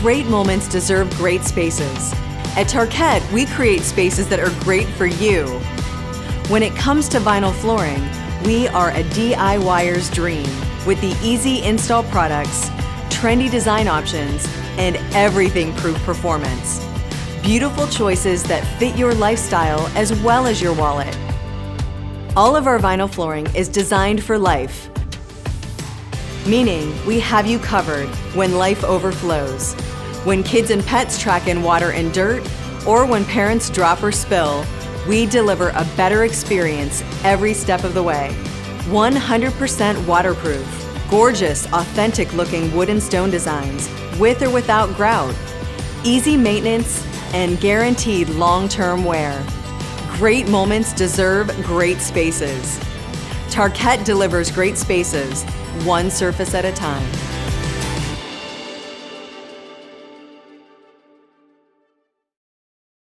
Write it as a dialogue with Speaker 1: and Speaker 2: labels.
Speaker 1: Great moments deserve great spaces. At Tarkett, we create spaces that are great for you. When it comes to vinyl flooring, we are a DIYer's dream with the easy install products, trendy design options, and everything-proof performance. Beautiful choices that fit your lifestyle as well as your wallet. All of our vinyl flooring is designed for life, meaning we have you covered when life overflows, when kids and pets track in water and dirt, or when parents drop or spill. We deliver a better experience every step of the way. 100% waterproof, gorgeous, authentic-looking wood and stone designs with or without grout, easy maintenance, and guaranteed long-term wear. Great moments deserve great spaces. Tarkett delivers great spaces, one surface at a time.